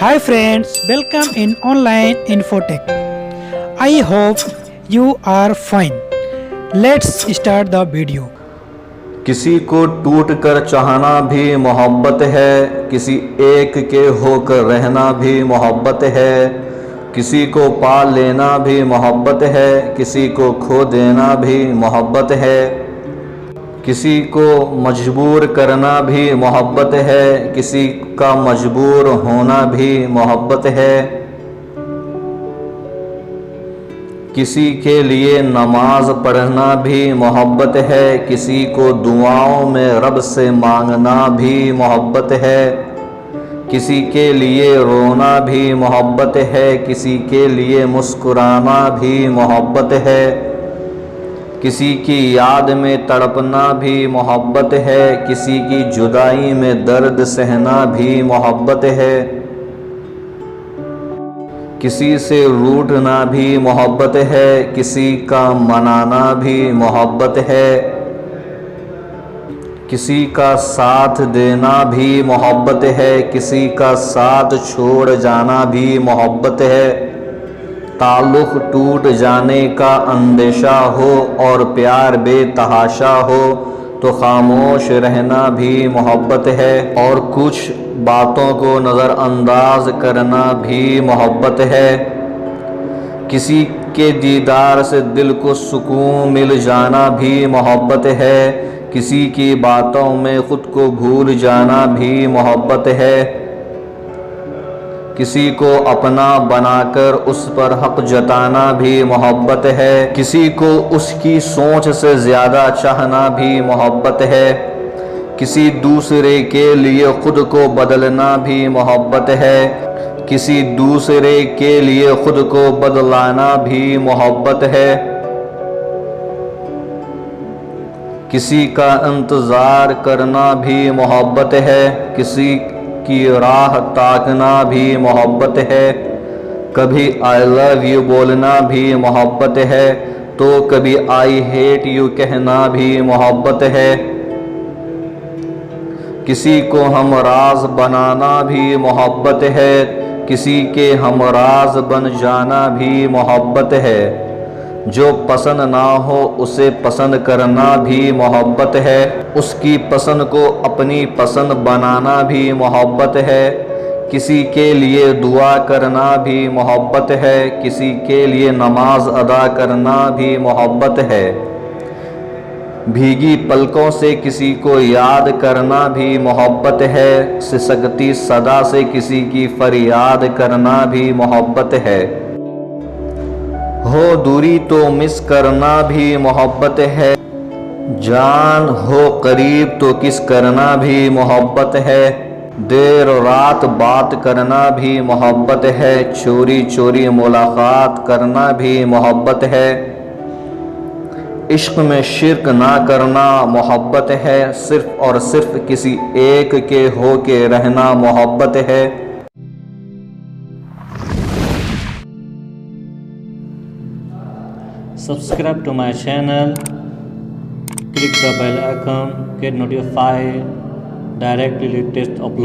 Hi friends, welcome in online Infotech. I hope you are fine. Let's start the video. کسی کو ٹوٹ کر چاہنا بھی محبت ہے، کسی ایک کے ہو کر رہنا بھی محبت ہے، کسی کو پا لینا بھی محبت ہے، کسی کو کھو دینا بھی محبت ہے، کسی کو مجبور کرنا بھی محبت ہے، کسی کا مجبور ہونا بھی محبت ہے، کسی کے لیے نماز پڑھنا بھی محبت ہے، کسی کو دعاؤں میں رب سے مانگنا بھی محبت ہے، کسی کے لیے رونا بھی محبت ہے، کسی کے لیے مسکرانا بھی محبت ہے، کسی کی یاد میں تڑپنا بھی محبت ہے، کسی کی جدائی میں درد سہنا بھی محبت ہے، کسی سے روٹھنا بھی محبت ہے، کسی کا منانا بھی محبت ہے، کسی کا ساتھ دینا بھی محبت ہے، کسی کا ساتھ چھوڑ جانا بھی محبت ہے، تعلق ٹوٹ جانے کا اندیشہ ہو اور پیار بے تحاشا ہو تو خاموش رہنا بھی محبت ہے، اور کچھ باتوں کو نظر انداز کرنا بھی محبت ہے، کسی کے دیدار سے دل کو سکون مل جانا بھی محبت ہے، کسی کی باتوں میں خود کو بھول جانا بھی محبت ہے، کسی کو اپنا بنا کر اس پر حق جتانا بھی محبت ہے، کسی کو اس کی سوچ سے زیادہ چاہنا بھی محبت ہے، کسی دوسرے کے لیے خود کو بدلنا بھی محبت ہے، کسی دوسرے کے لیے خود کو بدلانا بھی محبت ہے، کسی کا انتظار کرنا بھی محبت ہے، کسی کی راہ تاکنا بھی محبت ہے، کبھی I love you بولنا بھی محبت ہے تو کبھی I hate you کہنا بھی محبت ہے، کسی کو ہمراز بنانا بھی محبت ہے، کسی کے ہمراز بن جانا بھی محبت ہے، جو پسند نہ ہو اسے پسند کرنا بھی محبت ہے، اس کی پسند کو اپنی پسند بنانا بھی محبت ہے، کسی کے لیے دعا کرنا بھی محبت ہے، کسی کے لیے نماز ادا کرنا بھی محبت ہے، بھیگی پلکوں سے کسی کو یاد کرنا بھی محبت ہے، سسکتی صدا سے کسی کی فریاد کرنا بھی محبت ہے، ہو دوری تو مس کرنا بھی محبت ہے، جان ہو قریب تو کس کرنا بھی محبت ہے، دیر رات بات کرنا بھی محبت ہے، چوری چوری ملاقات کرنا بھی محبت ہے، عشق میں شرک نہ کرنا محبت ہے، صرف اور صرف کسی ایک کے ہو کے رہنا محبت ہے۔ Subscribe to my channel, click the bell icon, get notified directly latest upload.